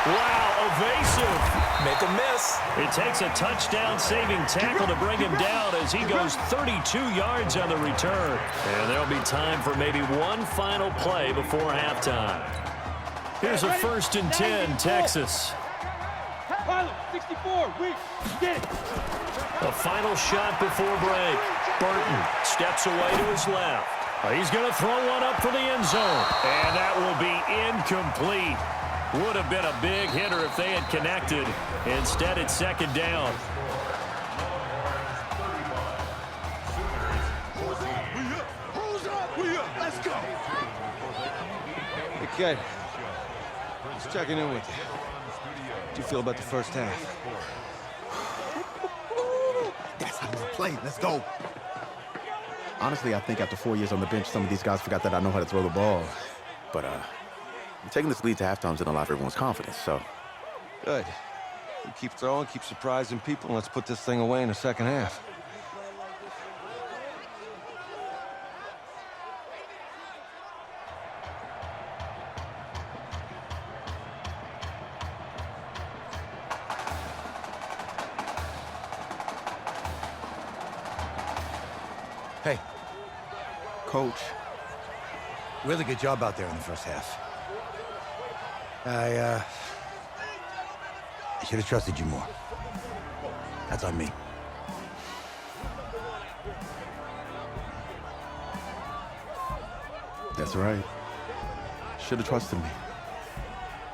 Wow, evasive. Make a miss. It takes a touchdown-saving tackle to bring him down as he goes 32 yards on the return. And there'll be time for maybe one final play before halftime. Here's a 1st and 10, Texas. 64, get it. A final shot before break. Burton steps away to his left. He's going to throw one up for the end zone. And that will be incomplete. Would have been a big hitter if they had connected. Instead, it's 2nd down. Let's go. Hey, kid. Just checking in with you. How do you feel about the first half? That's how we play. Let's go. Honestly, I think after 4 years on the bench, some of these guys forgot that I know how to throw the ball. But, taking this lead to halftime's in a lot of everyone's confidence, so. Good. You keep throwing, keep surprising people, and let's put this thing away in the second half. Hey, Coach, really good job out there in the first half. I should have trusted you more. That's on me. That's right. Should have trusted me.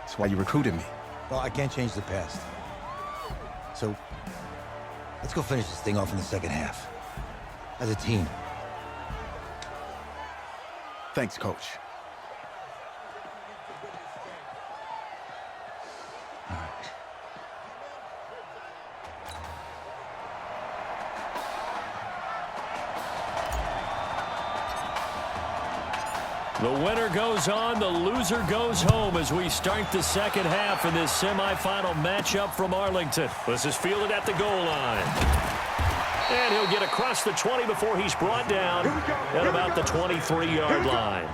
That's why you recruited me. Well, I can't change the past. So, let's go finish this thing off in the second half. As a team. Thanks, Coach. The winner goes on, the loser goes home as we start the second half in this semifinal matchup from Arlington. This is fielded at the goal line. And he'll get across the 20 before he's brought down at about the 23-yard line.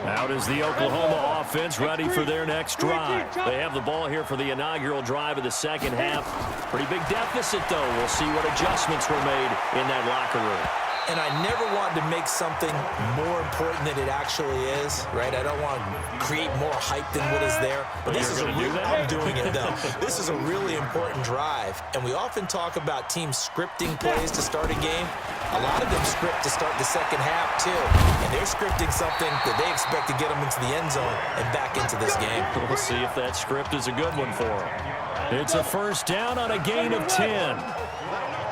Out is the Oklahoma offense ready for their next drive. They have the ball here for the inaugural drive of the second half. Pretty big deficit, though. We'll see what adjustments were made in that locker room. And I never wanted to make something more important than it actually is, right? I don't want to create more hype than what is there. But this is a real, I'm doing it though. This is a really important drive. And we often talk about teams scripting plays to start a game. A lot of them script to start the second half too. And they're scripting something that they expect to get them into the end zone and back into this game. We'll see if that script is a good one for them. It's a 1st down on a gain of 10.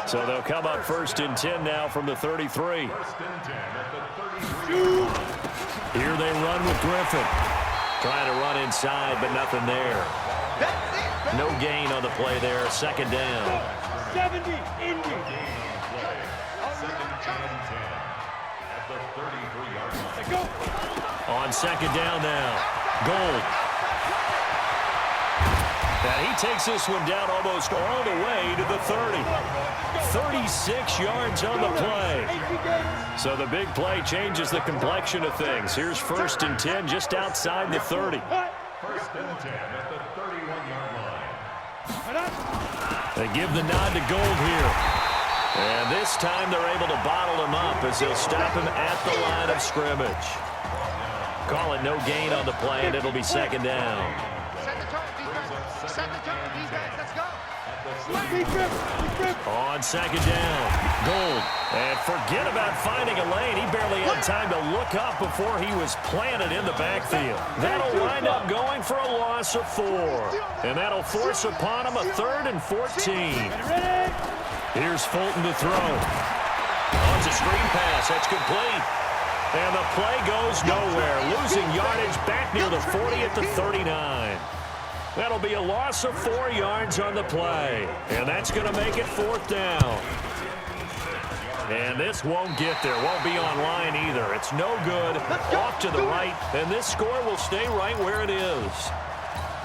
So they'll come up 1st and 10 now from the 33. Here they run with Griffin. Trying to run inside, but nothing there. No gain on the play there. 2nd down. 70, Indy. On 2nd down now. Gold. And he takes this one down almost all the way to the 30. 36 yards on the play. So the big play changes the complexion of things. Here's 1st and 10 just outside the 30. 1st and 10 at the 31-yard line. They give the nod to Gold here. And this time they're able to bottle him up as they'll stop him at the line of scrimmage. Call it no gain on the play, and it'll be 2nd down. On 2nd down, Gold. And forget about finding a lane. He barely had time to look up before he was planted in the backfield. That'll wind up going for a loss of 4. And that'll force upon him a 3rd and 14. Here's Fulton to throw. On the screen pass, that's complete. And the play goes nowhere. Losing yardage back near the 40 at the 39. That'll be a loss of 4 yards on the play. And that's going to make it 4th down. And this won't get there. Won't be online either. It's no good. Off to the right. And this score will stay right where it is.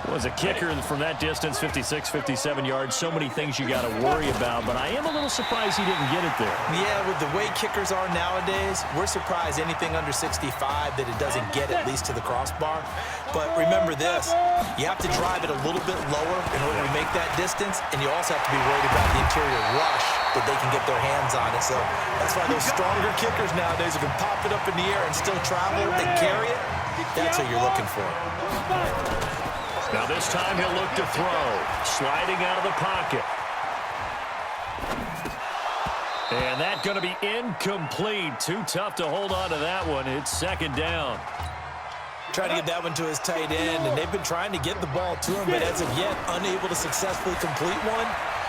Was a kicker from that distance, 56, 57 yards. So many things you got to worry about, but I am a little surprised he didn't get it there. Yeah, with the way kickers are nowadays, we're surprised anything under 65 that it doesn't get at least to the crossbar. But remember this, you have to drive it a little bit lower in order to make that distance, and you also have to be worried about the interior rush that they can get their hands on it. So that's why those stronger kickers nowadays who can pop it up in the air and still travel and carry it, that's what you're looking for. Now this time he'll look to throw. Sliding out of the pocket. And that's going to be incomplete. Too tough to hold on to that one. It's second down. Trying to get that one to his tight end, and they've been trying to get the ball to him, but as of yet, unable to successfully complete one.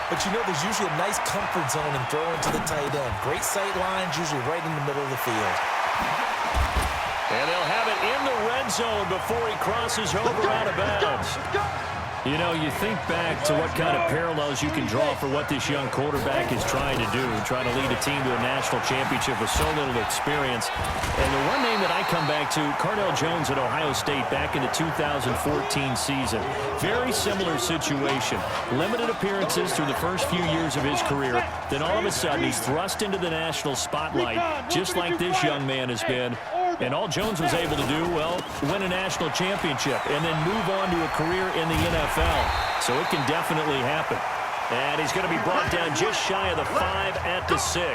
But you know there's usually a nice comfort zone in throwing to the tight end. Great sight lines, usually right in the middle of the field. And they'll have it in the red zone before he crosses over out of bounds. You know, you think back to what kind of parallels you can draw for what this young quarterback is trying to do, trying to lead a team to a national championship with so little experience. And the one name that I come back to, Cardell Jones at Ohio State back in the 2014 season. Very similar situation. Limited appearances through the first few years of his career. Then all of a sudden he's thrust into the national spotlight, just like this young man has been. And all Jones was able to do, well, win a national championship and then move on to a career in the NFL. So it can definitely happen. And he's going to be brought down just shy of the 5 at the 6.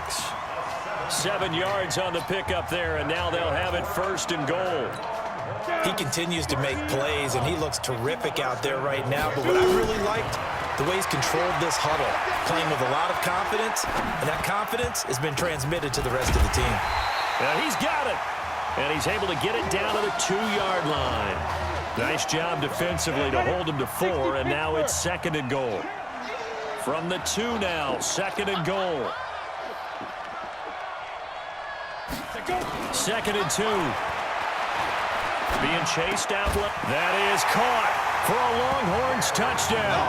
7 yards on the pickup there, and now they'll have it first and goal. He continues to make plays, and he looks terrific out there right now. But what I really liked, the way he's controlled this huddle, playing with a lot of confidence, and that confidence has been transmitted to the rest of the team. And he's got it. And he's able to get it down to the 2-yard line. Nice job defensively to hold him to 4, and now it's second and goal. From the 2 now, second and goal. Second and 2. Being chased out. That is caught for a Longhorns touchdown.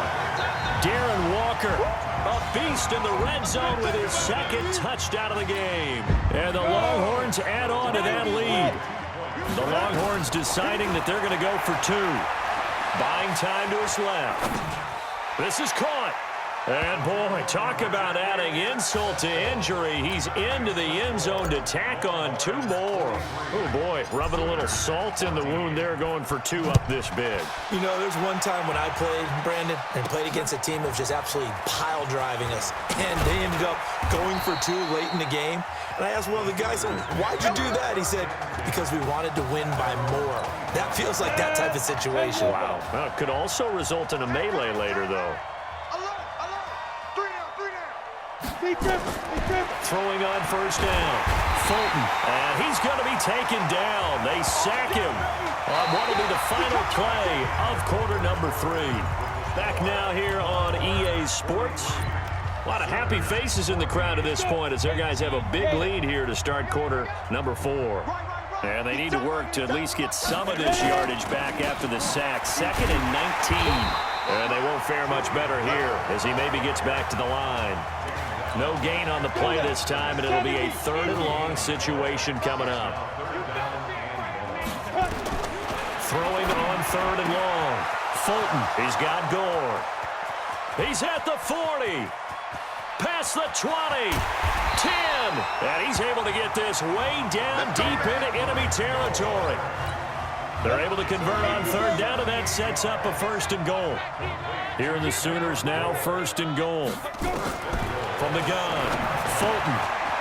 Darren Walker, a beast in the red zone with his second touchdown of the game. And the Longhorns add on to that lead. The Longhorns deciding that they're going to go for 2. Buying time to his left. This is caught. And, boy, talk about adding insult to injury. He's into the end zone to tack on 2 more. Oh, boy, rubbing a little salt in the wound there, going for 2 up this big. You know, there's one time when I played, Brandon, and played against a team that was just absolutely pile driving us, and they ended up going for 2 late in the game. And I asked one of the guys, why'd you do that? He said, because we wanted to win by more. That feels like that type of situation. Wow. Well, it could also result in a melee later, though. Throwing on first down. Fulton. And he's going to be taken down. They sack him on what will be the final play of quarter number 3. Back now here on EA Sports. A lot of happy faces in the crowd at this point as their guys have a big lead here to start quarter number 4. And they need to work to at least get some of this yardage back after the sack. Second and 19. And they won't fare much better here as he maybe gets back to the line. No gain on the play this time, and it'll be a 3rd and long situation coming up. Throwing on 3rd and long. Fulton, he's got Gore. He's at the 40. Past the 20. 10. And he's able to get this way down deep into enemy territory. They're able to convert on 3rd down, and that sets up a 1st and goal. Here are the Sooners now, 1st and goal. From the gun, Fulton.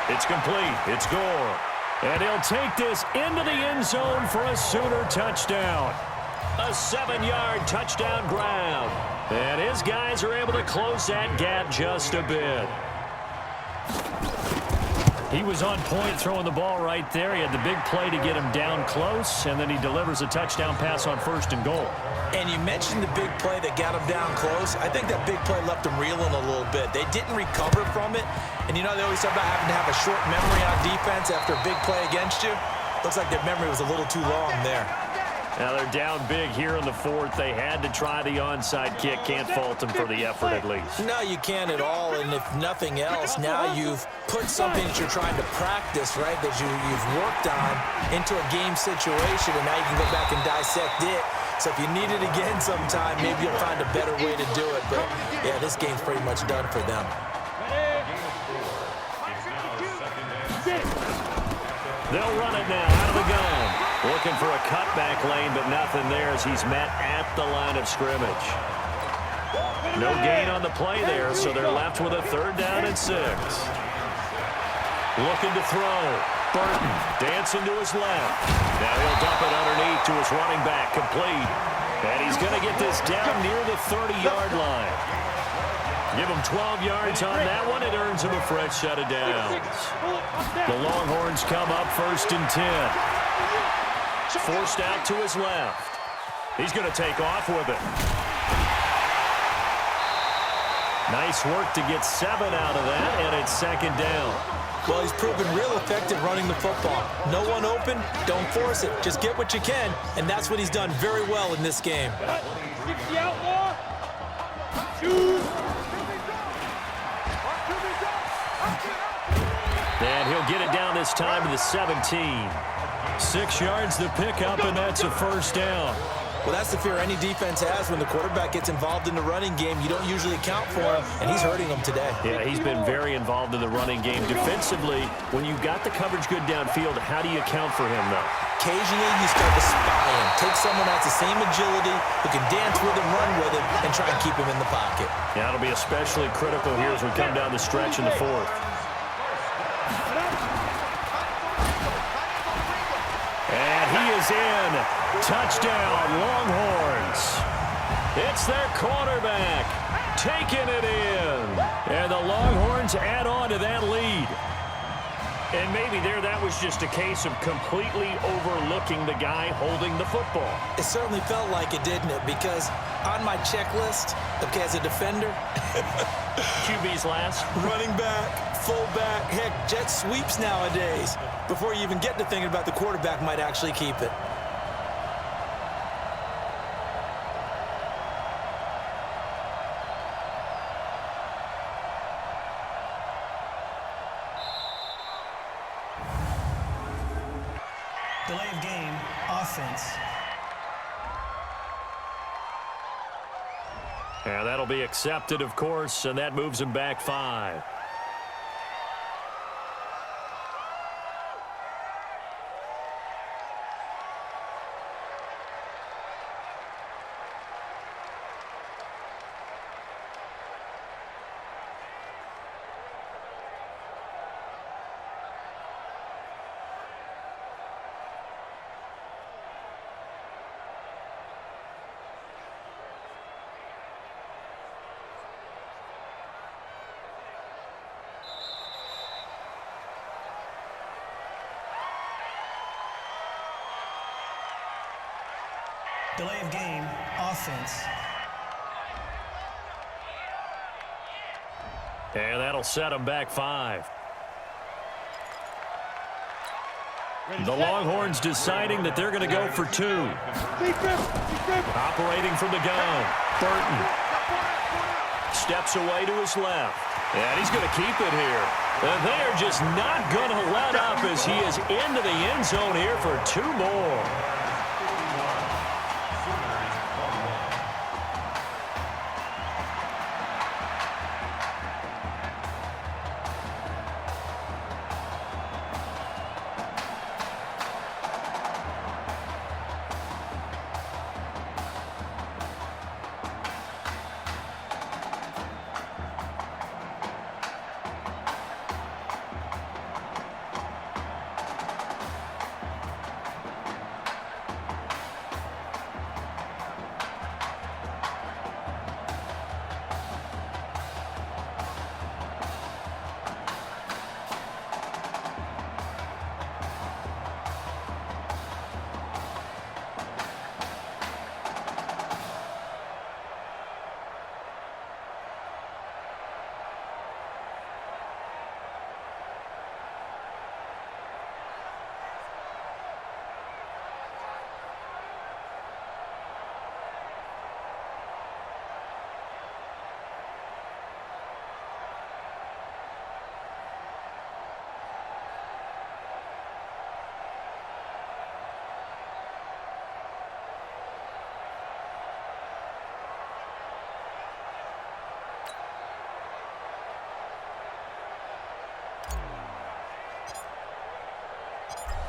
It's complete. It's Gore. And he'll take this into the end zone for a Sooner touchdown. A 7-yard touchdown grab. And his guys are able to close that gap just a bit. He was on point throwing the ball right there. He had the big play to get him down close, and then he delivers a touchdown pass on 1st and goal. And you mentioned the big play that got him down close. I think that big play left him reeling a little bit. They didn't recover from it. And you know, they always talk about having to have a short memory on defense after a big play against you. Looks like their memory was a little too long there. Now they're down big here in the 4th. They had to try the onside kick. Can't fault them for the effort at least. No, you can't at all. And if nothing else, now you've put something that you're trying to practice, right, that you've worked on into a game situation, and now you can go back and dissect it, So if you need it again sometime, maybe you'll find a better way to do it. But, yeah, this game's pretty much done for them. They'll run it now out of the gun. Looking for a cutback lane, but nothing there as he's met at the line of scrimmage. No gain on the play there, so they're left with a 3rd down and 6. Looking to throw. Burton dancing to his left. Now he'll dump it underneath to his running back, complete. And he's going to get this down near the 30-yard line. Give him 12 yards on that one. It earns him a fresh set of downs. The Longhorns come up 1st and 10. Forced out to his left. He's going to take off with it. Nice work to get 7 out of that, and it's 2nd down. Well, he's proven real effective running the football. No one open, don't force it. Just get what you can, and that's what he's done very well in this game. And he'll get it down this time to the 17. 6 yards to pick up, and that's a 1st down. Well, that's the fear any defense has when the quarterback gets involved in the running game. You don't usually account for him, and he's hurting them today. Yeah, he's been very involved in the running game. Defensively, when you've got the coverage good downfield, how do you account for him, though? Occasionally, you start to spy him. Take someone that's the same agility, who can dance with him, run with him, and try and keep him in the pocket. Yeah, it'll be especially critical here as we come down the stretch in the 4th. And he is in. Touchdown, Longhorns. It's their quarterback taking it in. And the Longhorns add on to that lead. And maybe that was just a case of completely overlooking the guy holding the football. It certainly felt like it, didn't it? Because on my checklist, okay, as a defender, QB's last. running back, fullback, heck, jet sweeps nowadays. Before you even get to thinking about the quarterback might actually keep it. Delay of game, offense. Yeah, that'll be accepted, of course, and that moves him back 5. Delay of game, offense. And that'll set him back 5. The Longhorns deciding that they're going to go for 2. Operating from the gun. Burton steps away to his left. And he's going to keep it here. And they are just not going to let up as he is into the end zone here for 2 more.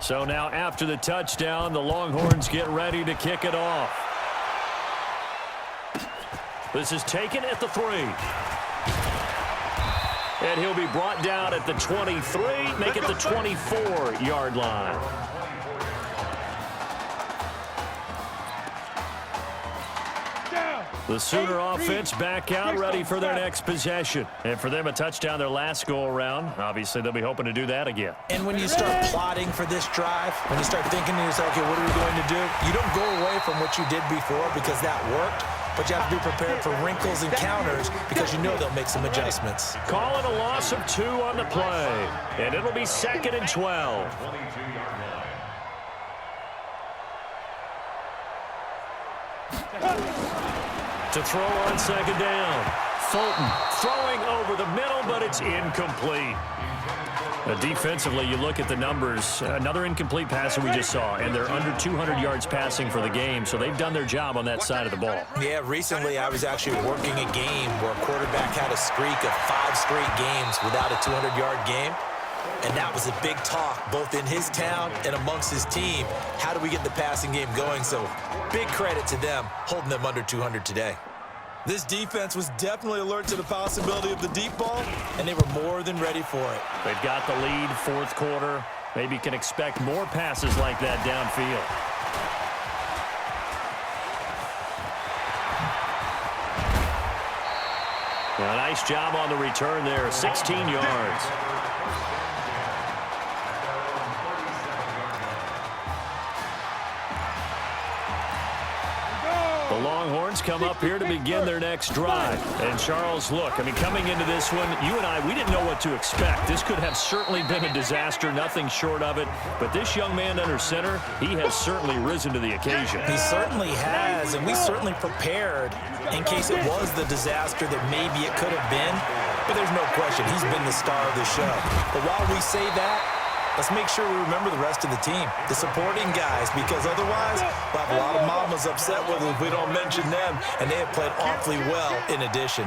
So now after the touchdown, the Longhorns get ready to kick it off. This is taken at the 3. And he'll be brought down at the 23, make it the 24-yard line. The Sooner offense back out, ready for their next possession. And for them, a touchdown their last go-around. Obviously, they'll be hoping to do that again. And when you start plotting for this drive, when you start thinking to yourself, okay, what are we going to do? You don't go away from what you did before because that worked, but you have to be prepared for wrinkles and counters because you know they'll make some adjustments. Calling a loss of 2 on the play. And it'll be 2nd and 12. To throw on 2nd down. Fulton throwing over the middle, but it's incomplete. Defensively, you look at the numbers. Another incomplete pass that we just saw, and they're under 200 yards passing for the game, so they've done their job on that side of the ball. Yeah, recently I was actually working a game where a quarterback had a streak of 5 straight games without a 200-yard game. And that was a big talk, both in his town and amongst his team. How do we get the passing game going? So big credit to them, holding them under 200 today. This defense was definitely alert to the possibility of the deep ball, and they were more than ready for it. They've got the lead, 4th quarter. Maybe can expect more passes like that downfield. A nice job on the return there, 16 yards. The Longhorns come up here to begin their next drive. And Charles, look, I mean, coming into this one, you and I, we didn't know what to expect. This could have certainly been a disaster, nothing short of it. But this young man under center, he has certainly risen to the occasion. He certainly has, and we certainly prepared in case it was the disaster that maybe it could have been. But there's no question, he's been the star of the show. But while we say that, let's make sure we remember the rest of the team, the supporting guys, because otherwise we'll have a lot of mamas upset with us if we don't mention them, and they have played awfully well in addition.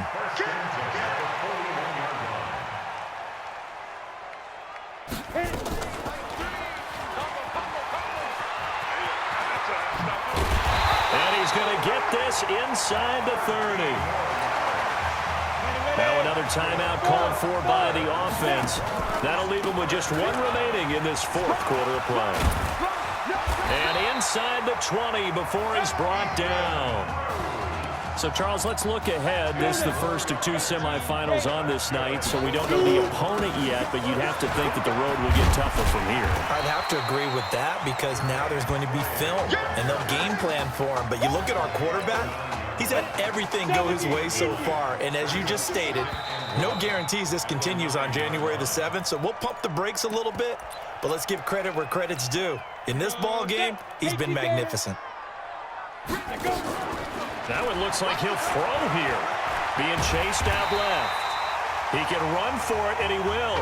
And he's going to get this inside the 30. Now another timeout called for by the offense. That'll leave them with just 1 remaining in this 4th quarter of play. And inside the 20 before he's brought down. So, Charles, let's look ahead. This is the first of 2 semifinals on this night, so we don't know the opponent yet, but you'd have to think that the road will get tougher from here. I'd have to agree with that because now there's going to be film, and they'll game plan for him. But you look at our quarterback, he's had everything go his way so far. And as you just stated, no guarantees this continues on January the 7th, so we'll pump the brakes a little bit, but let's give credit where credit's due. In this ball game, he's been magnificent. Now it looks like he'll throw here. Being chased out left. He can run for it, and he will.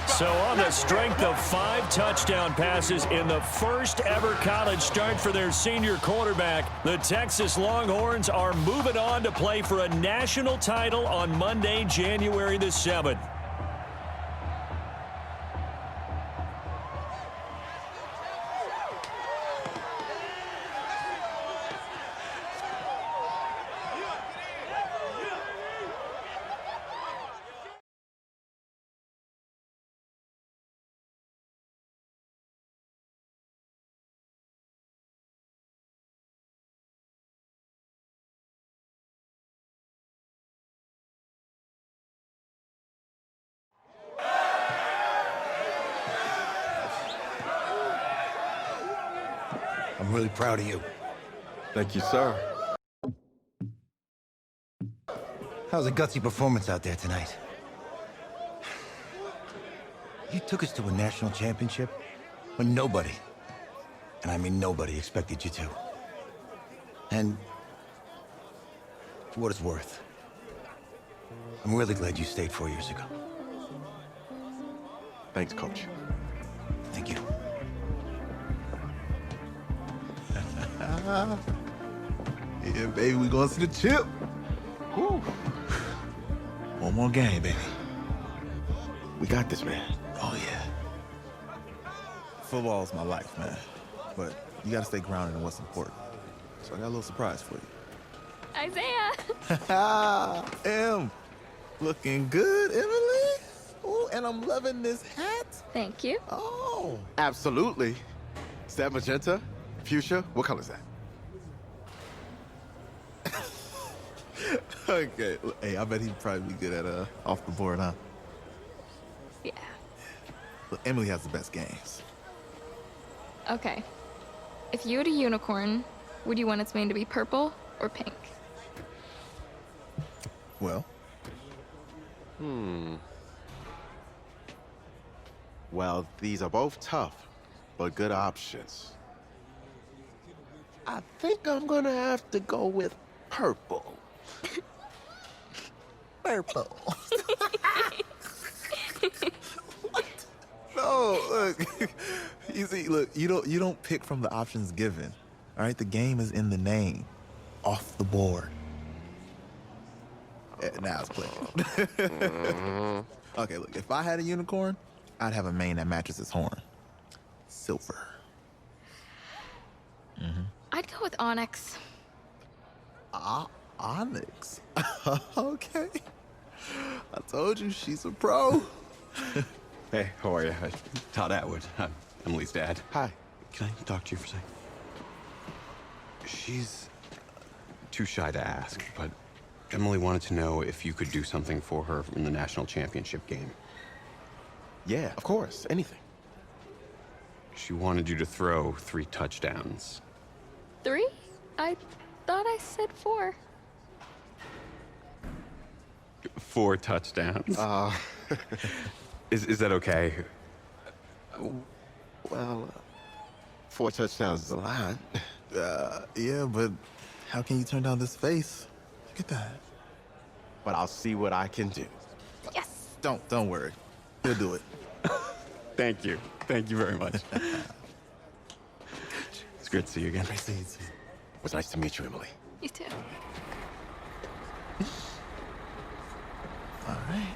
So on the strength of 5 touchdown passes in the first ever college start for their senior quarterback, the Texas Longhorns are moving on to play for a national title on Monday, January the 7th. I'm really proud of you. Thank you, sir. How's a gutsy performance out there tonight? You took us to a national championship when nobody, and I mean nobody, expected you to. And for what it's worth, I'm really glad you stayed 4 years ago. Thanks, Coach. Thank you. Yeah, baby, we going to the chip. Whew. One more game, baby. We got this, man. Oh, yeah. Football is my life, man. But you gotta stay grounded in what's important. So I got a little surprise for you. Isaiah! Em, looking good, Emily. Oh, and I'm loving this hat. Thank you. Oh. Absolutely. Is that magenta? Fuchsia? What color is that? Okay. Hey, I bet he'd probably be good at off the board, huh? Yeah. Look, Emily has the best games. Okay. If you had a unicorn, would you want its mane to be purple or pink? Well, Well, these are both tough, but good options. I think I'm gonna have to go with purple. purple. No, look. You see, look, you don't pick from the options given. All right, the game is in the name. Off the board. Now it's clicking. Okay, look, if I had a unicorn, I'd have a mane that matches its horn. Silver. I'd go with onyx. Onyx. Okay. I told you she's a pro. Hey, how are you? Todd Atwood. I'm Emily's dad. Hi. Can I talk to you for a second? She's too shy to ask, but Emily wanted to know if you could do something for her in the national championship game. Yeah, of course. Anything. She wanted you to throw 3 touchdowns. 3? I thought I said 4. 4 touchdowns. Is that okay? Well, 4 touchdowns is a lot. Yeah, but how can you turn down this face? Look at that. But I'll see what I can do. Yes! Don't worry. He'll do it. Thank you. Thank you very much. It's great to see you again. Nice to meet you. It was nice to meet you, Emily. You too. All right.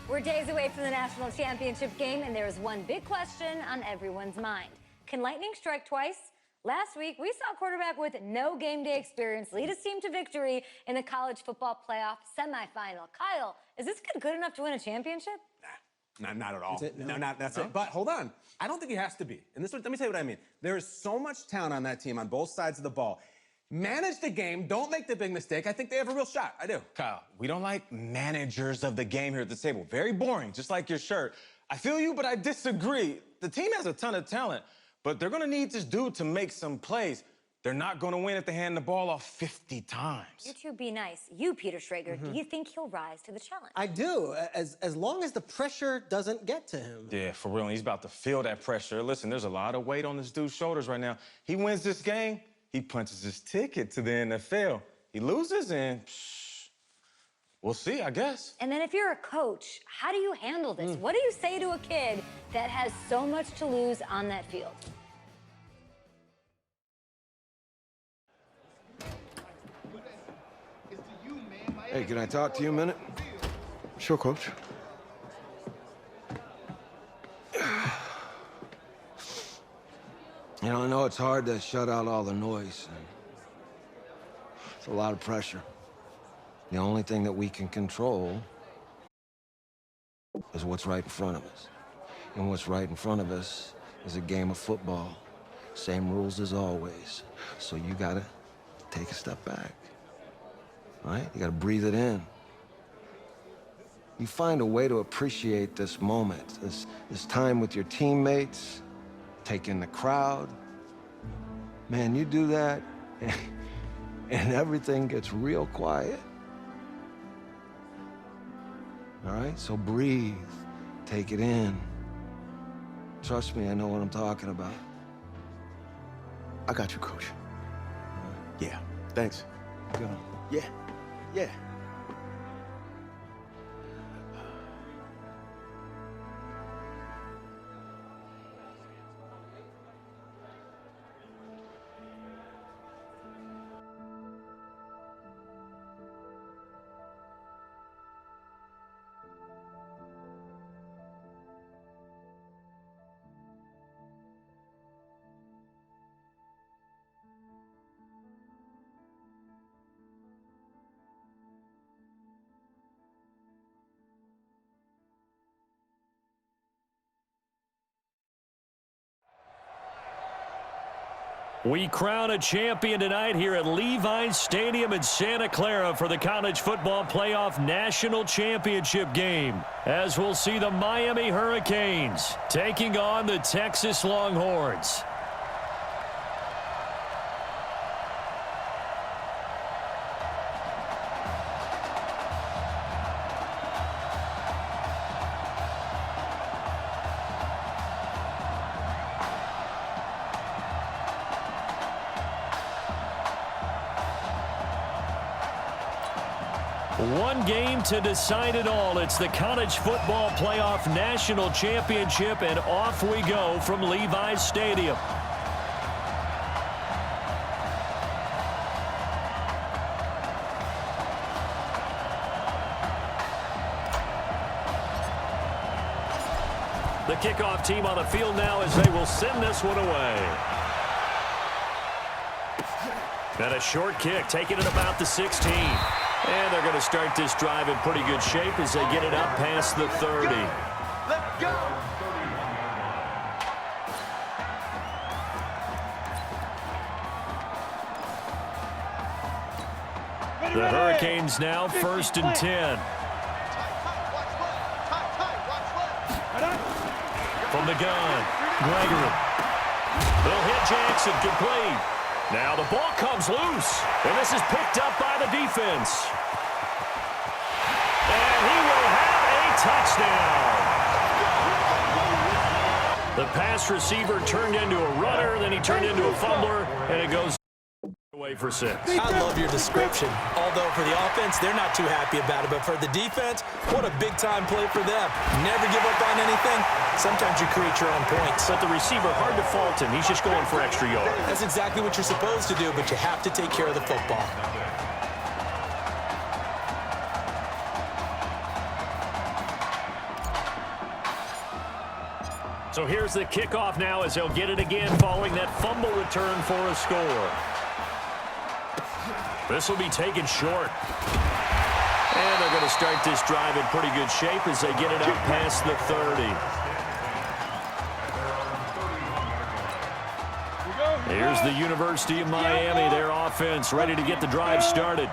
We're days away from the national championship game, and there is one big question on everyone's mind. Can lightning strike twice? Last week, we saw a quarterback with no game day experience lead his team to victory in the college football playoff semifinal. Kyle, is this kid good enough to win a championship? Not at all. That's it? No. That's it. But hold on. I don't think he has to be. And let me tell you what I mean. There is so much talent on that team on both sides of the ball. Manage the game. Don't make the big mistake. I think they have a real shot. I do. Kyle, we don't like managers of the game here at the table. Very boring, just like your shirt. I feel you, but I disagree. The team has a ton of talent, but they're going to need this dude to make some plays. They're not going to win if they hand the ball off 50 times. You two be nice. You, Peter Schrager, do you think he'll rise to the challenge? I do, as long as the pressure doesn't get to him. Yeah, for real. And he's about to feel that pressure. Listen, there's a lot of weight on this dude's shoulders right now. He wins this game, he punches his ticket to the NFL. He loses, and we'll see, I guess. And then if you're a coach, how do you handle this? What do you say to a kid that has so much to lose on that field? Hey, can I talk to you a minute? Sure, Coach. You know, I know it's hard to shut out all the noise. And it's a lot of pressure. The only thing that we can control is what's right in front of us. And what's right in front of us is a game of football. Same rules as always. So you gotta take a step back. All right? You gotta breathe it in. You find a way to appreciate this moment, this time with your teammates, take in the crowd. Man, you do that, and everything gets real quiet. All right? So breathe, take it in. Trust me, I know what I'm talking about. I got you, Coach. Yeah, thanks. Go. Yeah, yeah. We crown a champion tonight here at Levi's Stadium in Santa Clara for the College Football Playoff National Championship game, as we'll see the Miami Hurricanes taking on the Texas Longhorns. One game to decide it all. It's the College Football Playoff National Championship, and off we go from Levi's Stadium. The kickoff team on the field now as they will send this one away. And a short kick, taking it about the 16. And they're going to start this drive in pretty good shape as they get it up past the 30. Let's go. The Hurricanes now 1st and 10. From the gun, Gregory. They'll hit Jackson, complete. Now the ball comes loose, and this is picked up by the defense. And he will have a touchdown. The pass receiver turned into a runner, then he turned into a fumbler, and it goes away for 6. I love your description. Although for the offense, they're not too happy about it. But for the defense, what a big-time play for them. Never give up on anything. Sometimes you create your own points. But the receiver, hard to fault him. He's just going for extra yards. That's exactly what you're supposed to do, but you have to take care of the football. So here's the kickoff now as they'll get it again following that fumble return for a score. This will be taken short. And they're going to start this drive in pretty good shape as they get it up past the 30. Here's the University of Miami, their offense, ready to get the drive started.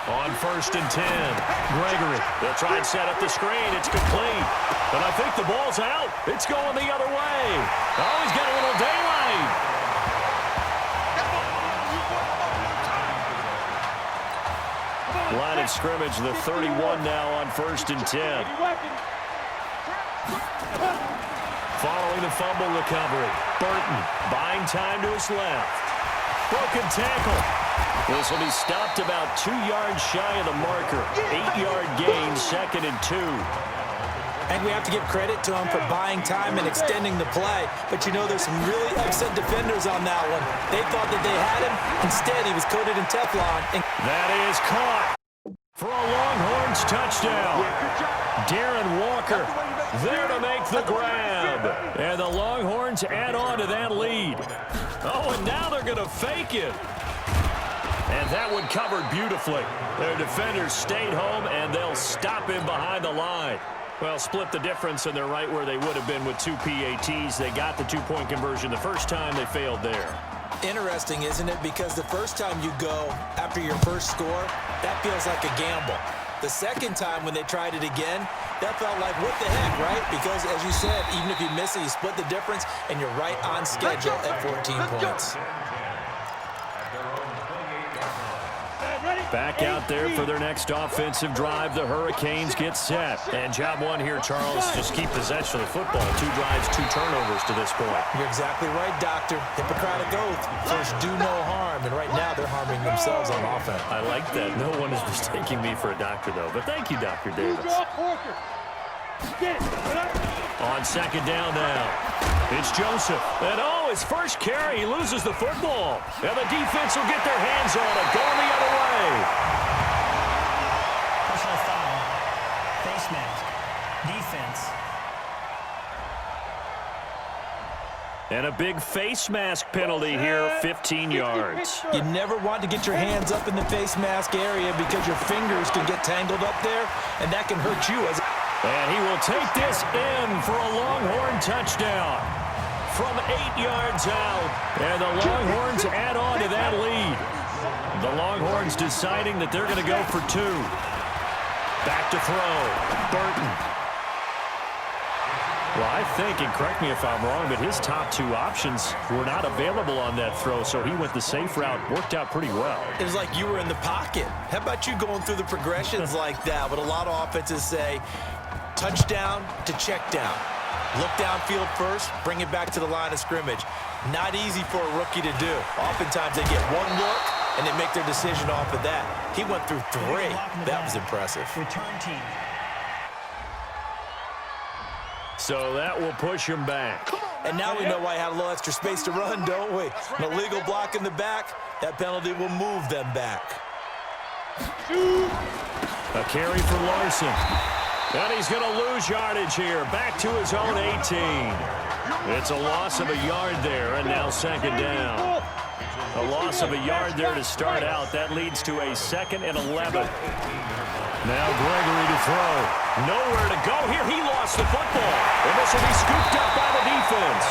On 1st and 10, Gregory. They'll try and set up the screen. It's complete. But I think the ball's out. It's going the other way. Oh, he's got a little daylight. Line of scrimmage, the 31 now on 1st and 10. Following the fumble recovery, Burton buying time to his left. Broken tackle. This will be stopped about 2 yards shy of the marker. 8-yard gain, 2nd and 2. And we have to give credit to him for buying time and extending the play. But you know, there's some really upset defenders on that one. They thought that they had him. Instead, he was coated in Teflon. And that is caught for a Longhorns touchdown. Darren Walker there to make the grab. And the Longhorns add on to that lead. Oh, and now they're going to fake it. And that one covered beautifully. Their defenders stayed home, and they'll stop him behind the line. Well, split the difference, and they're right where they would have been with 2 PATs. They got the 2-point conversion the first time. They failed there. Interesting, isn't it? Because the first time you go after your first score, that feels like a gamble. The second time when they tried it again, that felt like, what the heck, right? Because, as you said, even if you miss it, you split the difference, and you're right on schedule at 14 points. Back out there for their next offensive drive. The Hurricanes get set. And job one here, Charles, just keep possession of the football. 2 drives, 2 turnovers to this point. You're exactly right, Doctor. Hippocratic oath. First, do no harm. And right now, they're harming themselves on offense. I like that. No one is mistaking me for a doctor, though. But thank you, Dr. Davis. On 2nd down now, it's Joseph. And oh, his first carry, he loses the football. And the defense will get their hands on it, going the other way. Personal foul. Face mask. Defense. And a big face mask penalty here, 15 yards. You never want to get your hands up in the face mask area because your fingers can get tangled up there, and that can hurt you. And he will take this in for a Longhorn touchdown. from 8 yards out. And the Longhorns add on to that lead. The Longhorns deciding that they're going to go for 2. Back to throw. Burton. Well, I think, and correct me if I'm wrong, but his top 2 options were not available on that throw, so he went the safe route. Worked out pretty well. It was like you were in the pocket. How about you going through the progressions like that? But a lot of offenses say touchdown to check down. Look downfield first, bring it back to the line of scrimmage. Not easy for a rookie to do. Oftentimes they get one look, and they make their decision off of that. He went through 3. That was impressive. Return team. So that will push him back. And now we know why he had a little extra space to run, don't we? An illegal block in the back, that penalty will move them back. A carry for Larson. And he's going to lose yardage here. Back to his own 18. It's a loss of a yard there, and now second down. A loss of a yard there to start out. That leads to a 2nd and 11. Now Gregory to throw. Nowhere to go here. He lost the football. And this will be scooped up by the defense.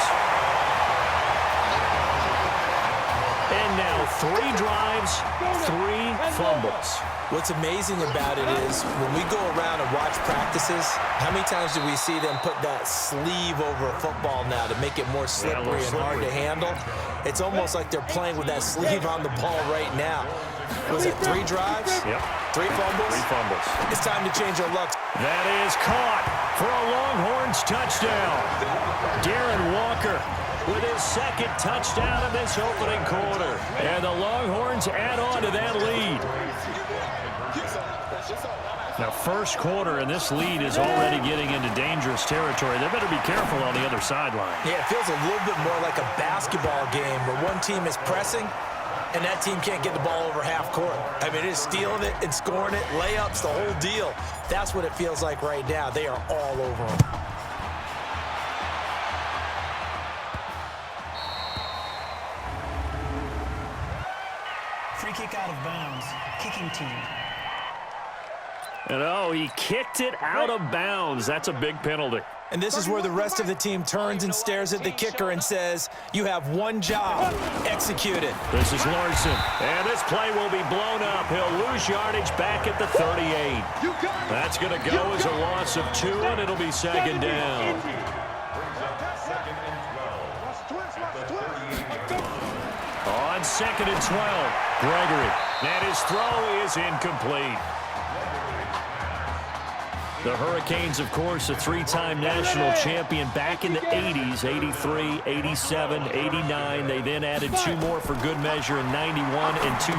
And now 3 drives, 3 fumbles. What's amazing about it is when we go around and watch practices, how many times do we see them put that sleeve over a football now to make it more slippery and hard to handle? It's almost like they're playing with that sleeve on the ball right now. Was it 3 drives? Yep. 3 fumbles? 3 fumbles. It's time to change our luck. That is caught for a Longhorns touchdown. Darren Walker with his 2nd touchdown in this opening quarter. And the Longhorns add on to that lead. Now, first quarter, and this lead is already getting into dangerous territory. They better be careful on the other sideline. Yeah, it feels a little bit more like a basketball game where one team is pressing and that team can't get the ball over half court. I mean, it is stealing it and scoring it, layups, the whole deal. That's what it feels like right now. They are all over them. Free kick out of bounds. Kicking team. And he kicked it out of bounds. That's a big penalty. And this is where the rest of the team turns and stares at the kicker and says, you have one job, execute it. This is Larson, and this play will be blown up. He'll lose yardage back at the 38. That's going to go as a loss of 2, and it'll be second down. On 2nd and 12, Gregory, and his throw is incomplete. The Hurricanes, of course, a 3-time national champion back in the 80s, 83, 87, 89. They then added 2 more for good measure in 91 and 2001,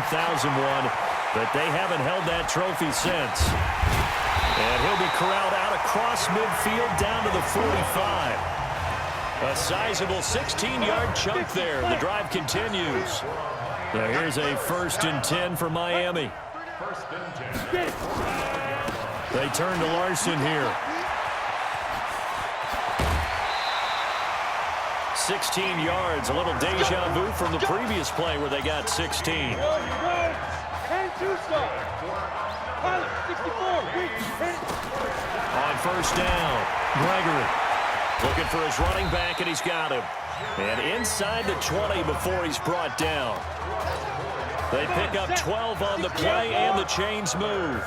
but they haven't held that trophy since. And he'll be corralled out across midfield down to the 45. A sizable 16-yard chunk there. The drive continues. Now here's a 1st and 10 for Miami. They turn to Larson here. 16 yards, a little deja vu from the previous play where they got 16. And 2 stop. 64. On 1st down, Gregory looking for his running back, and he's got him. And inside the 20 before he's brought down. They pick up 12 on the play, and the chains move.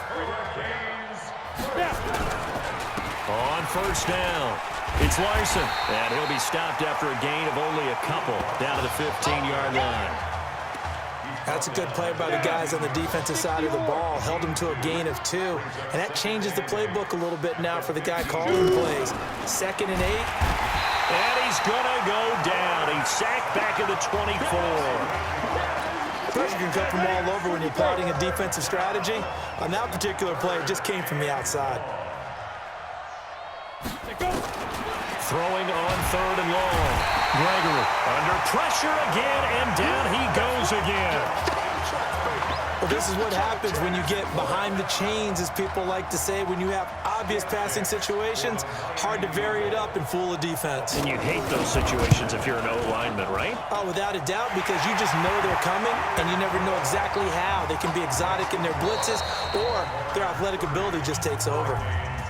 On 1st down, it's Larson, and he'll be stopped after a gain of only a couple down to the 15-yard line. That's a good play by the guys on the defensive side of the ball. Held him to a gain of 2, and that changes the playbook a little bit now for the guy calling plays. 2nd and 8. And he's going to go down. He's sacked back at the 24. Pressure can come from all over when you're plotting a defensive strategy. On that particular play, it just came from the outside. Throwing on 3rd and long. Gregory under pressure again, and down he goes again. Well, this is what happens when you get behind the chains, as people like to say. When you have obvious passing situations, hard to vary it up and fool a defense. And you hate those situations if you're an O-lineman, right? Oh, without a doubt, because you just know they're coming, and you never know exactly how. They can be exotic in their blitzes, or their athletic ability just takes over.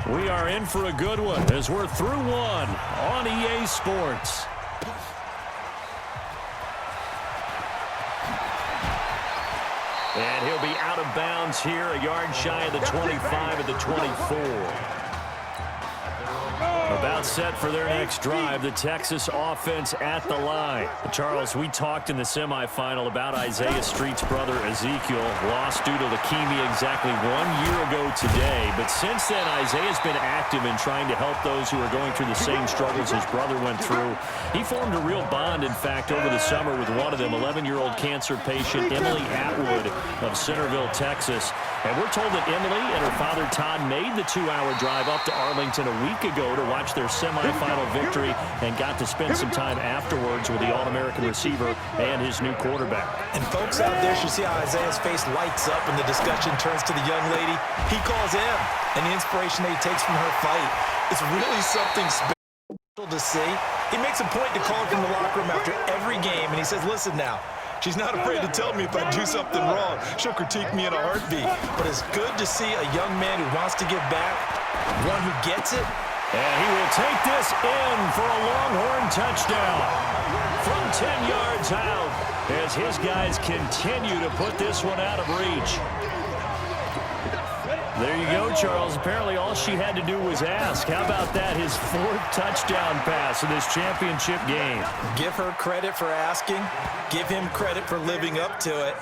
We are in for a good one as we're through 1 on EA Sports. bounds here, a yard shy of the 25 at the 24. About set for their next drive, the Texas offense at the line. Charles, we talked in the semifinal about Isaiah Street's brother Ezekiel, lost due to leukemia exactly 1 year ago today. But since then, Isaiah's been active in trying to help those who are going through the same struggles his brother went through. He formed a real bond, in fact, over the summer with one of them, 11-year-old cancer patient Emily Atwood of Centerville, Texas. And we're told that Emily and her father Todd made the 2-hour drive up to Arlington a week ago to watch their semifinal victory and got to spend some time afterwards with the All-American receiver and his new quarterback. And folks out there should see how Isaiah's face lights up when the discussion turns to the young lady he calls him and the inspiration that he takes from her fight. It's really something special to see. He makes a point to call her from the locker room after every game, and he says, listen now, she's not afraid to tell me if I do something wrong. She'll critique me in a heartbeat. But it's good to see a young man who wants to give back, one who gets it. And he will take this in for a Longhorn touchdown from 10 yards out as his guys continue to put this one out of reach. There you go, Charles. Apparently all she had to do was ask. How about that? His 4th touchdown pass in this championship game. Give her credit for asking. Give him credit for living up to it.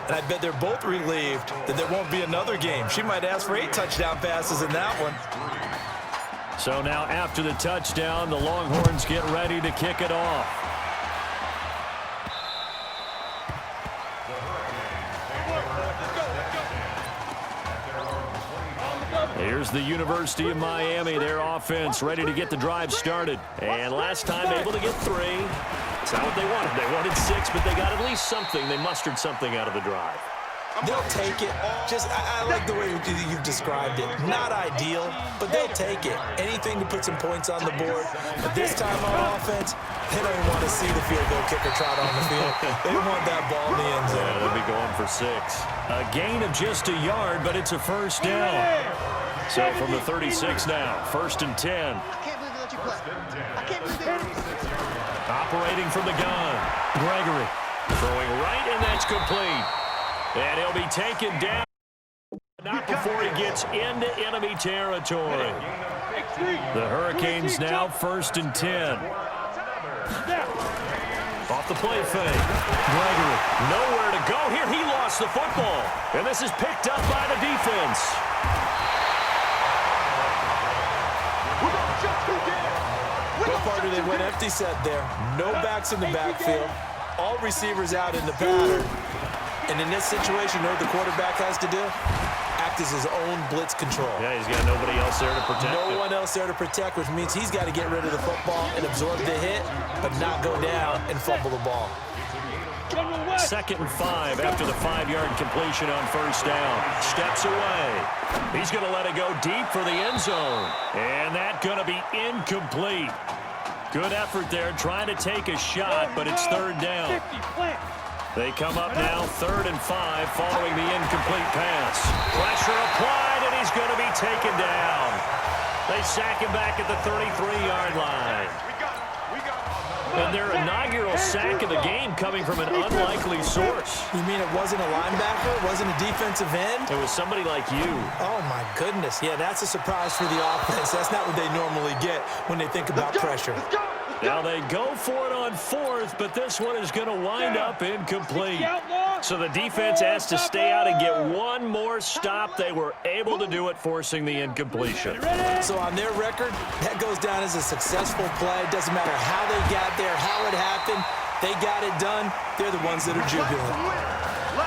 And I bet they're both relieved that there won't be another game. She might ask for 8 touchdown passes in that one. So now after the touchdown, the Longhorns get ready to kick it off. Here's the University of Miami, their offense ready to get the drive started. And last time able to get 3. It's not what they wanted. They wanted 6, but they got at least something. They mustered something out of the drive. They'll take it. Just, I like the way you've described it. Not ideal, but they'll take it. Anything to put some points on the board. But this time on offense, they don't even want to see the field goal kicker trot on the field. They want that ball in the end zone. Yeah, they'll be going for 6. A gain of just a yard, but it's a first down. So from the 36 now, 1st and 10. I can't believe they let you play. I can't believe they let you play. Operating from the gun, Gregory throwing right, and that's complete. And he'll be taken down, not before he gets into enemy territory. The Hurricanes now 1st and 10. Off the play fake. Gregory, nowhere to go here. He lost the football. And this is picked up by the defense. What part do they went empty set there? No backs in the backfield. All receivers out in the pattern. And in this situation, you know what the quarterback has to do? Act as his own blitz control. Yeah, he's got nobody else there to protect him. No one else there to protect, which means he's got to get rid of the football and absorb the hit, but not go down and fumble the ball. 2nd and 5 after the 5-yard completion on 1st down. Steps away. He's going to let it go deep for the end zone. And that's going to be incomplete. Good effort there, trying to take a shot, but it's 3rd down. They come up now 3rd and 5 following the incomplete pass. Pressure applied, and he's going to be taken down. They sack him back at the 33-yard line. And their inaugural sack of the game coming from an unlikely source. You mean it wasn't a linebacker? It wasn't a defensive end? It was somebody like you. Oh, my goodness. Yeah, that's a surprise for the offense. That's not what they normally get when they think about pressure. Now they go for it on 4th, but this one is going to wind up incomplete. So the defense has to stay out and get one more stop. They were able to do it, forcing the incompletion. So on their record, that goes down as a successful play. It doesn't matter how they got there, how it happened. They got it done. They're the ones that are jubilant.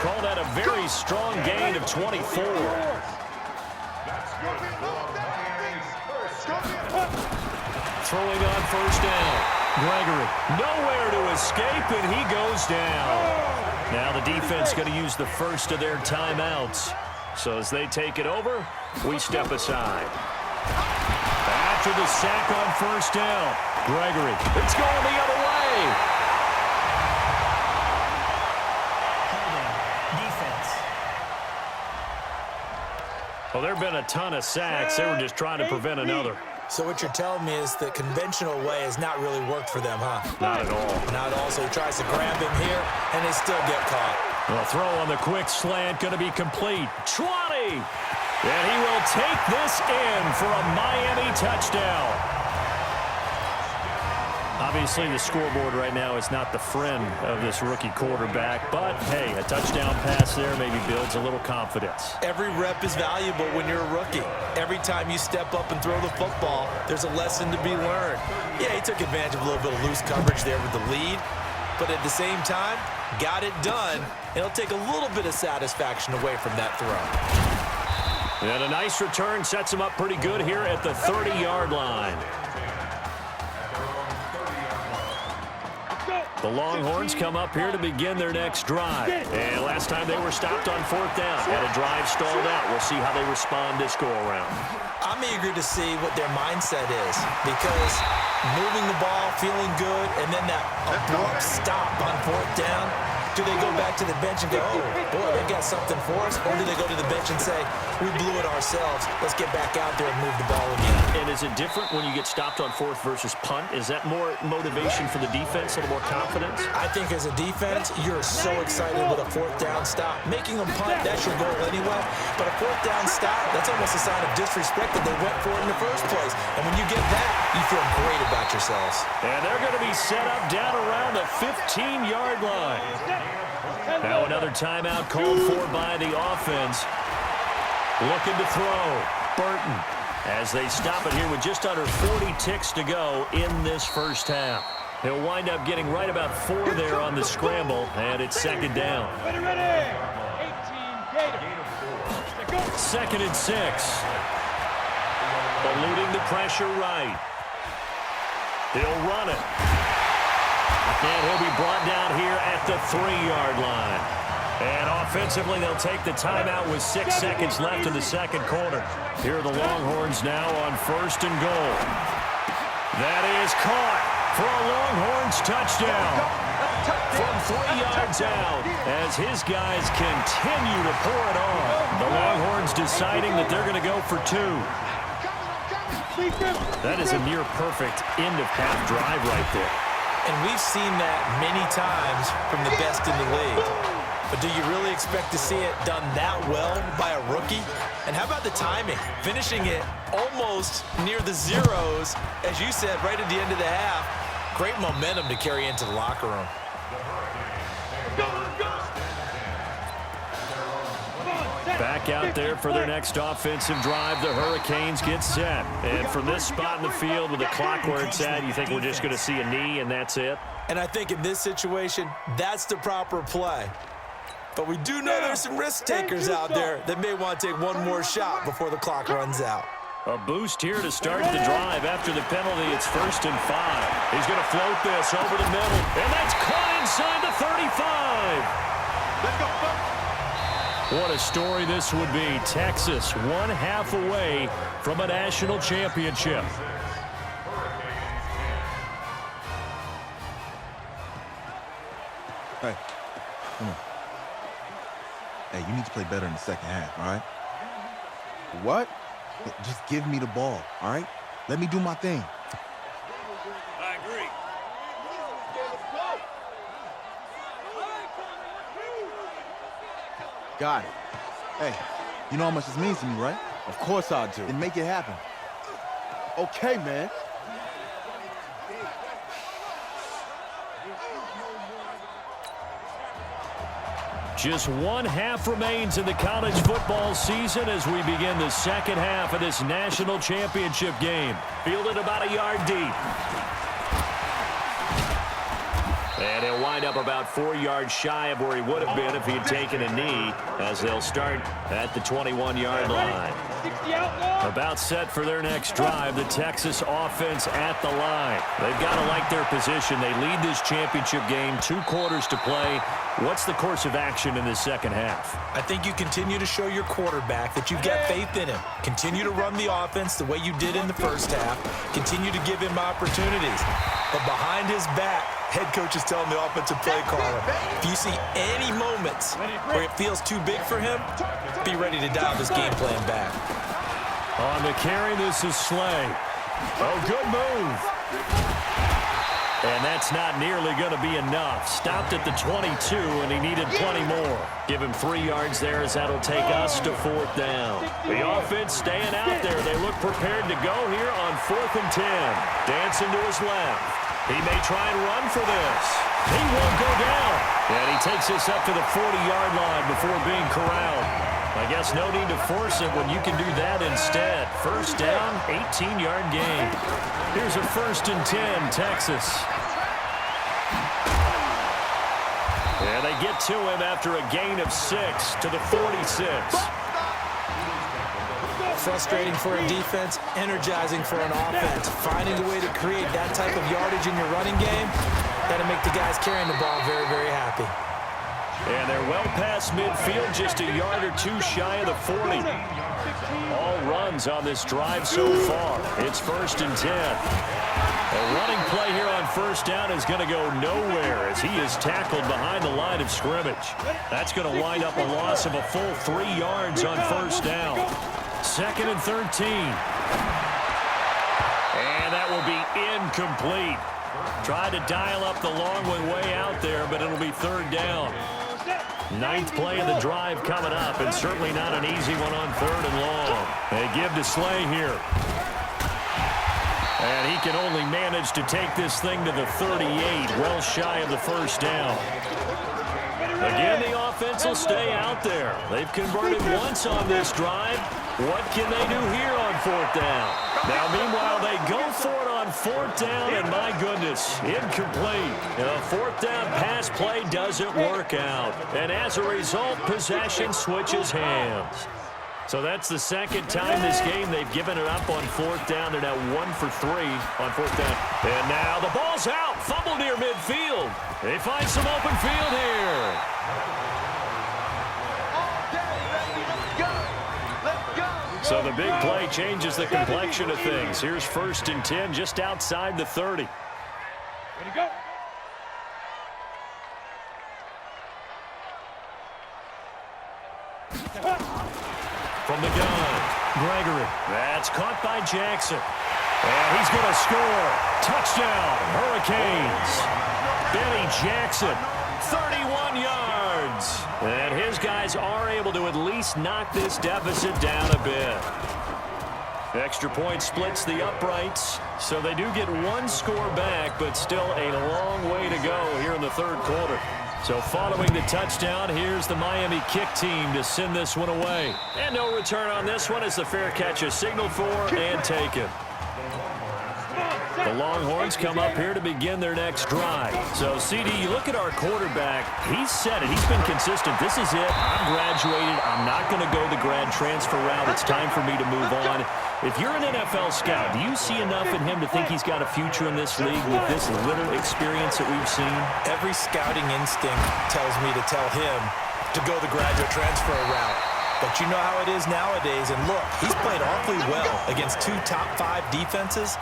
Call that a very strong gain of 24. Throwing on 1st down. Gregory, nowhere to escape, and he goes down. Now the defense going to use the first of their timeouts. So as they take it over, we step aside. After the sack on 1st down, Gregory, it's going the other way. Defense. Well, there have been a ton of sacks. They were just trying to prevent another. So what you're telling me is the conventional way has not really worked for them, huh? Not at all. Not at all. So he tries to grab him here, and they still get caught. The throw on the quick slant going to be complete. 20! And he will take this in for a Miami touchdown. Obviously, the scoreboard right now is not the friend of this rookie quarterback, but, hey, a touchdown pass there maybe builds a little confidence. Every rep is valuable when you're a rookie. Every time you step up and throw the football, there's a lesson to be learned. Yeah, he took advantage of a little bit of loose coverage there with the lead, but at the same time, got it done. It'll take a little bit of satisfaction away from that throw. And a nice return sets him up pretty good here at the 30-yard line. The Longhorns come up here to begin their next drive. And last time they were stopped on 4th down. Had a drive stalled out. We'll see how they respond this go-around. I'm eager to see what their mindset is, because moving the ball, feeling good, and then that abrupt stop on 4th down, do they go back to the bench and go, oh, boy, they got something for us? Or do they go to the bench and say, we blew it ourselves, let's get back out there and move the ball again? And is it different when you get stopped on 4th versus punt? Is that more motivation for the defense, a little more confidence? I think as a defense, you're so excited with a 4th down stop. Making them punt, that's your goal anyway. But a 4th down stop, that's almost a sign of disrespect that they went for it in the first place. And when you get that, you feel great about yourselves. And they're going to be set up down around the 15-yard line. Now another timeout called for by the offense. Looking to throw. Burton, as they stop it here with just under 40 ticks to go in this first half. He'll wind up getting right about 4 there on the scramble, and it's 2nd down. 2nd and 6. Eluding the pressure right. He'll run it. And he'll be brought down here at the 3-yard line. And offensively, they'll take the timeout with 6 seconds left in the second quarter. Here are the Longhorns now on 1st and goal. That is caught for a Longhorns touchdown. From 3 yards out, as his guys continue to pour it on. The Longhorns deciding that they're going to go for 2. That is a near-perfect end-of-half drive right there. And we've seen that many times from the best in the league. But do you really expect to see it done that well by a rookie? And how about the timing? Finishing it almost near the zeros, as you said, right at the end of the half. Great momentum to carry into the locker room. Back out there for their next offensive drive. The Hurricanes get set. And from this spot in the field with the clock where it's at, you think we're just going to see a knee and that's it? And I think in this situation, that's the proper play. But we do know there's some risk takers out there that may want to take one more shot before the clock runs out. A boost here to start the drive. After the penalty, it's 1st and 5. He's going to float this over the middle. And that's caught inside the 35. Let's go. What a story this would be. Texas 1 half away from a national championship. Hey, come on. Hey, you need to play better in the second half, all right? What? Just give me the ball, all right? Let me do my thing. I agree. Got it. Hey, you know how much this means to me, right? Of course I do. Then make it happen. Okay, man. Just 1 half remains in the college football season as we begin the second half of this national championship game. Fielded about a yard deep. And he'll wind up about 4 yards shy of where he would have been if he had taken a knee, as they'll start at the 21-yard line. About set for their next drive, the Texas offense at the line. They've got to like their position. They lead this championship game, 2 quarters to play. What's the course of action in this second half? I think you continue to show your quarterback that you've got faith in him. Continue to run the offense the way you did in the first half. Continue to give him opportunities. But behind his back, head coach is telling the offensive play caller, if you see any moments where it feels too big for him, be ready to dial this game plan back. On the carry, this is Slay. Oh, good move. And that's not nearly going to be enough. Stopped at the 22, and he needed plenty more. Give him 3 yards there as that'll take us to 4th down. The offense staying out there. They look prepared to go here on 4th and 10. Dancing to his left. He may try and run for this. He won't go down. And he takes this up to the 40-yard line before being corralled. I guess no need to force it when you can do that instead. 1st down, 18-yard gain. Here's a 1st and 10, Texas. And they get to him after a gain of 6 to the 46. Frustrating for a defense, energizing for an offense. Finding a way to create that type of yardage in your running game, that'll make the guys carrying the ball very, very happy. And they're well past midfield, just a yard or 2 shy of the 40. All runs on this drive so far. It's 1st and 10. A running play here on 1st down is going to go nowhere as he is tackled behind the line of scrimmage. That's going to wind up a loss of a full 3 yards on 1st down. 2nd and 13. And that will be incomplete. Tried to dial up the long one way out there, but it'll be 3rd down. 9th play of the drive coming up, and certainly not an easy one on 3rd and long. They give to Slay here. And he can only manage to take this thing to the 38, well shy of the 1st down. Again, the offense will stay out there. They've converted once on this drive. What can they do here on 4th down? Now, meanwhile, they go for it on 4th down, and my goodness, incomplete. The 4th down pass play doesn't work out. And as a result, possession switches hands. So that's the 2nd time this game they've given it up on 4th down. They're now 1 for 3 on 4th down. And now the ball's out. Fumble near midfield. They find some open field here. So the big play changes the complexion of things. Here's 1st and 10 just outside the 30. Ready to go. From the gun, Gregory. That's caught by Jackson. And he's going to score. Touchdown, Hurricanes. Benny Jackson, 31 yards. And his guys are able to at least knock this deficit down a bit. Extra point splits the uprights, so they do get 1 score back, but still a long way to go here in the 3rd quarter. So following the touchdown, here's the Miami kick team to send this one away. And no return on this one as the fair catch is signaled for and taken. The Longhorns come up here to begin their next drive. So, CD, you look at our quarterback. He's said it. He's been consistent. This is it. I'm graduated. I'm not going to go the grad transfer route. It's time for me to move on. If you're an NFL scout, do you see enough in him to think he's got a future in this league with this little experience that we've seen? Every scouting instinct tells me to tell him to go the graduate transfer route. But you know how it is nowadays. And look, he's played awfully well against 2 top 5 defenses.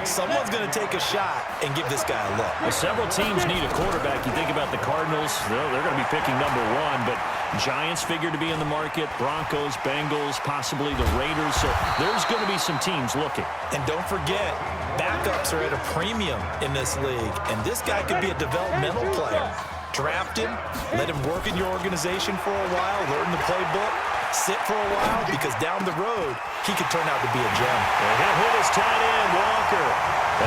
Someone's going to take a shot and give this guy a look. Well, several teams need a quarterback. You think about the Cardinals, they're going to be picking number 1, but Giants figure to be in the market, Broncos, Bengals, possibly the Raiders. So there's going to be some teams looking. And don't forget, backups are at a premium in this league, and this guy could be a developmental player. Draft him, let him work in your organization for a while, learn the playbook, sit for a while, because down the road, he could turn out to be a gem. And he'll hit his tight end, Walker.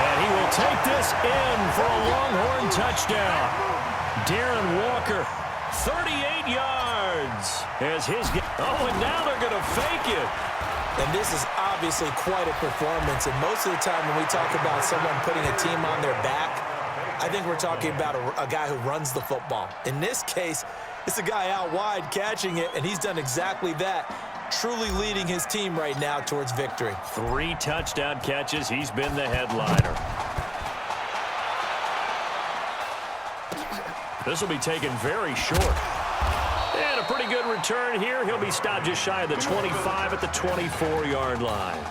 And he will take this in for a Longhorn touchdown. Darren Walker, 38 yards. As his and now they're going to fake it. And this is obviously quite a performance. And most of the time when we talk about someone putting a team on their back, I think we're talking about a guy who runs the football. In this case, it's a guy out wide catching it, and he's done exactly that, truly leading his team right now towards victory. 3 touchdown catches. He's been the headliner. This will be taken very short. And a pretty good return here. He'll be stopped just shy of the 25 at the 24-yard line.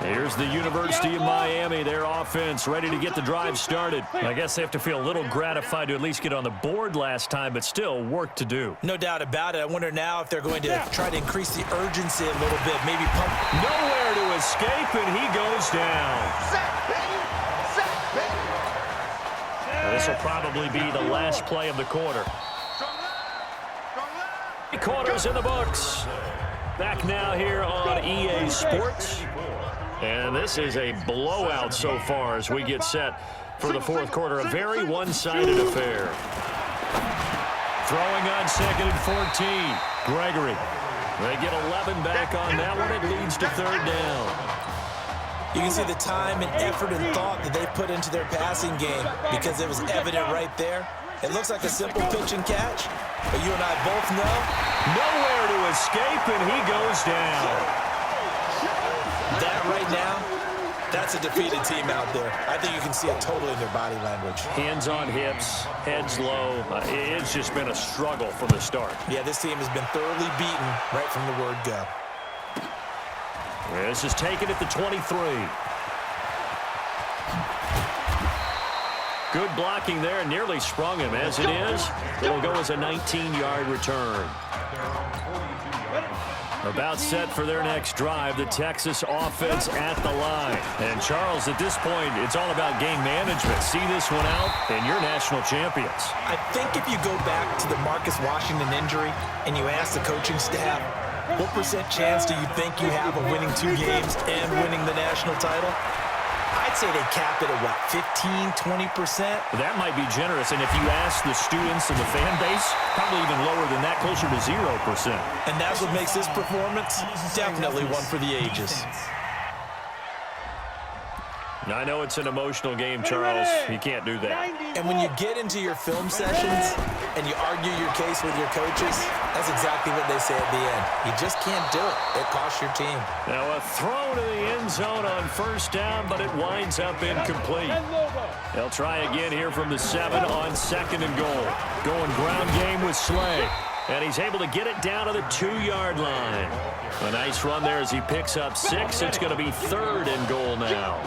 Here's the University of Miami, their offense ready to get the drive started. I guess they have to feel a little gratified to at least get on the board last time, but still work to do. No doubt about it. I wonder now if they're going to try to increase the urgency a little bit, maybe pump. Nowhere to escape, and he goes down. Sack, baby. Sack, baby. This will probably be the last play of the quarter. Quarters in the books. Back now here on EA Sports. And this is a blowout so far as we get set for the fourth quarter. A very one-sided affair. Throwing on 2nd and 14. Gregory. They get 11 back on that one. It leads to 3rd down. You can see the time and effort and thought that they put into their passing game because it was evident right there. It looks like a simple pitch and catch, but you and I both know nowhere to escape, and he goes down. That right now, that's a defeated team out there. I think you can see it totally in their body language. Hands on hips, heads low. It's just been a struggle from the start. Yeah, this team has been thoroughly beaten right from the word go. This is taken at the 23. Good blocking there, nearly sprung him. As it is, it'll go as a 19-yard return. About set for their next drive, the Texas offense at the line. And Charles, at this point, it's all about game management. See this one out, and you're national champions. I think if you go back to the Marcus Washington injury and you ask the coaching staff, what % chance do you think you have of winning 2 games and winning the national title? I'd say they cap it at, what, 15, 20%? That might be generous, and if you ask the students and the fan base, probably even lower than that, closer to 0%. And that's what makes this performance definitely one for the ages. Now, I know it's an emotional game, Charles. You can't do that. And when you get into your film sessions and you argue your case with your coaches, that's exactly what they say at the end. You just can't do it. It costs your team. Now, a throw to the end zone on 1st down, but it winds up incomplete. They'll try again here from the 7 on 2nd and goal. Going ground game with Slay. And he's able to get it down to the 2-yard line. A nice run there as he picks up 6. It's going to be 3rd and goal now.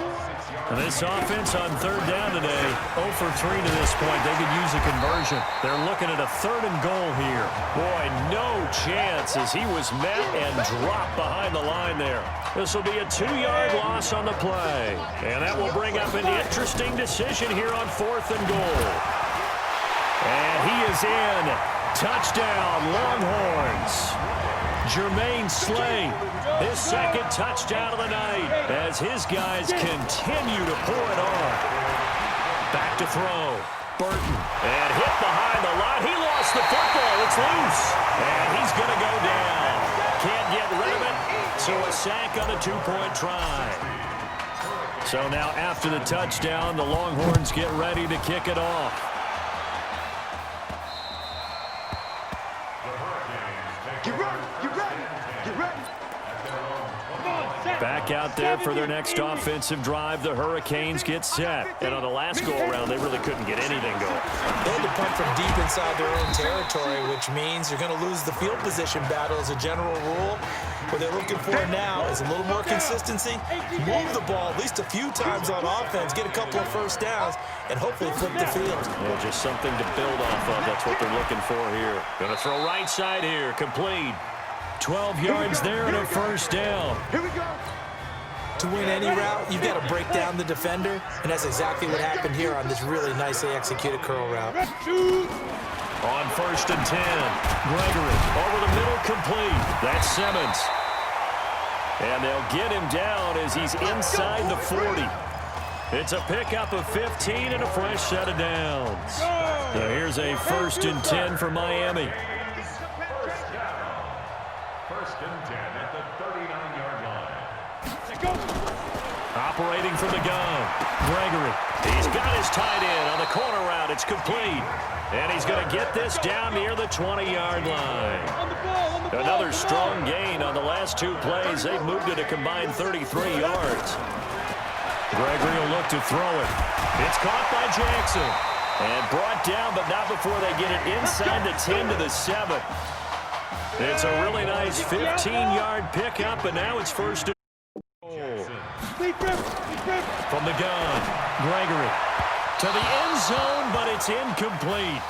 And this offense on 3rd down today, 0 for 3 to this point. They could use a conversion. They're looking at a 3rd and goal here. Boy, no chance as he was met and dropped behind the line there. This will be a 2-yard loss on the play. And that will bring up an interesting decision here on 4th and goal. And he is in. Touchdown, Longhorns. Jermaine Slay, his 2nd touchdown of the night as his guys continue to pour it on. Back to throw. Burton. And hit behind the line. He lost the football. It's loose. And he's going to go down. Can't get rid of it. So a sack on the 2-point try. So now after the touchdown, the Longhorns get ready to kick it off. Back out there for their next offensive drive. The Hurricanes get set. And on the last go-around, they really couldn't get anything going. They had to punt from deep inside their own territory, which means you're going to lose the field position battle as a general rule. What they're looking for now is a little more consistency, move the ball at least a few times on offense, get a couple of 1st downs, and hopefully flip the field. Yeah, just something to build off of. That's what they're looking for here. Going to throw right side here. Complete. 12 yards there and a 1st down. Here we go. To win any route, you've got to break down the defender, and that's exactly what happened here on this really nicely executed curl route. On 1st and 10, Gregory over the middle, complete. That's Simmons. And they'll get him down as he's inside the 40. It's a pickup of 15 and a fresh set of downs. So here's a 1st and 10 for Miami. 1st and 10 at the 39-yard line. Operating from the gun, Gregory. He's got his tight end on the corner route. It's complete. And he's going to get this down near the 20-yard line. Another strong gain on the last 2 plays. They've moved it a combined 33 yards. Gregory will look to throw it. It's caught by Jackson. And brought down, but not before they get it inside the 10 to the 7. It's a really nice 15-yard pickup, and now it's 1st and goal. From the gun, Gregory to the end zone, but it's incomplete.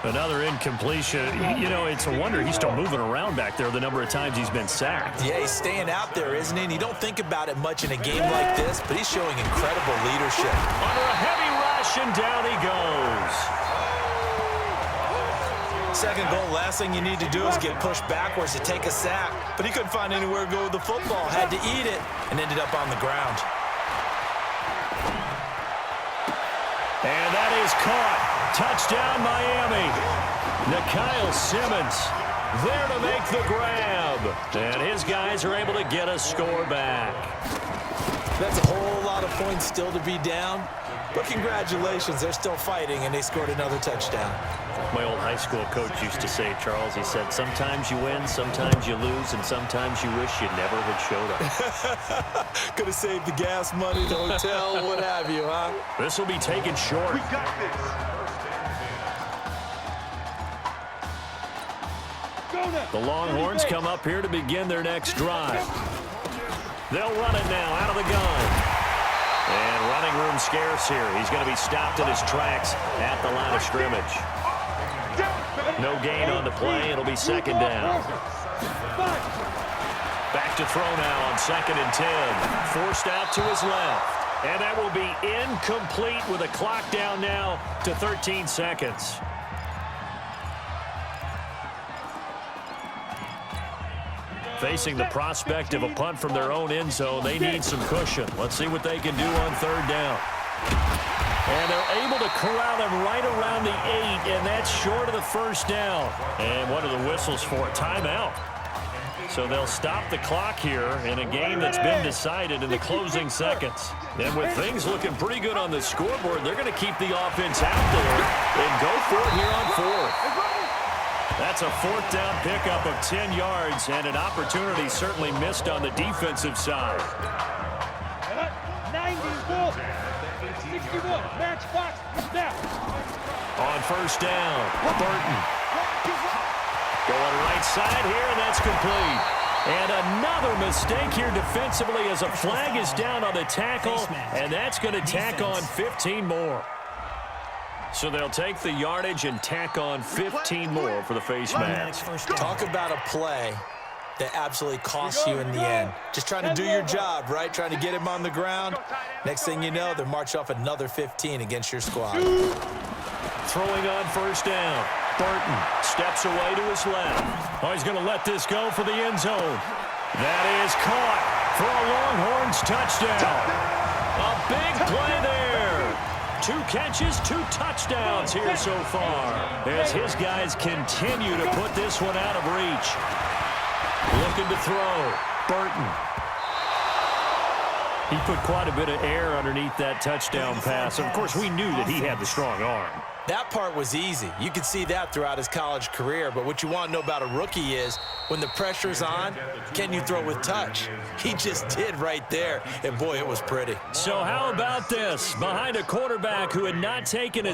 Another incompletion. You know, it's a wonder he's still moving around back there the number of times he's been sacked. Yeah, he's staying out there, isn't he? And you don't think about it much in a game like this, but he's showing incredible leadership. Under a heavy rush, and down he goes. Second goal, last thing you need to do is get pushed backwards to take a sack. But he couldn't find anywhere to go with the football, had to eat it, and ended up on the ground. And that is caught. Touchdown, Miami. Nikhil Simmons there to make the grab. And his guys are able to get a score back. That's a whole lot of points still to be down. But congratulations, they're still fighting, and they scored another touchdown. My old high school coach used to say, Charles, he said, sometimes you win, sometimes you lose, and sometimes you wish you never had showed up. Could have saved the gas money, the hotel, what have you, huh? This will be taken short. We got this. The Longhorns come up here to begin their next drive. They'll run it now out of the gun. And running room scarce here. He's going to be stopped in his tracks at the line of scrimmage. No gain on the play. It'll be second down. Back to throw now on 2nd and 10. Forced out to his left. And that will be incomplete with a clock down now to 13 seconds. Facing the prospect of a punt from their own end zone, they need some cushion. Let's see what they can do on 3rd down. And they're able to corral him right around the 8, and that's short of the 1st down. And what are the whistles for? Timeout. So they'll stop the clock here in a game that's been decided in the closing seconds. And with things looking pretty good on the scoreboard, they're going to keep the offense out there and go for it here on 4th. That's a 4th down pickup of 10 yards, and an opportunity certainly missed on the defensive side. 91, 61, match box, snap. On 1st down, Burton. Going right side here, and that's complete. And another mistake here defensively as a flag is down on the tackle, and that's going to tack on 15 more. So they'll take the yardage and tack on 15 more for the face mask. Talk about a play that absolutely costs you in the end. Just trying to do your job, right? Trying to get him on the ground. Next thing you know, they march off another 15 against your squad. Throwing on 1st down. Burton steps away to his left. Oh, he's going to let this go for the end zone. That is caught for a Longhorns touchdown. A big play there. 2 catches, 2 touchdowns here so far as his guys continue to put this one out of reach. Looking to throw. Burton. He put quite a bit of air underneath that touchdown pass. Of course, we knew that he had the strong arm. That part was easy. You could see that throughout his college career. But what you want to know about a rookie is when the pressure's on, can you throw with touch? He just did right there. And, boy, it was pretty. So how about this? Behind a quarterback who had not taken a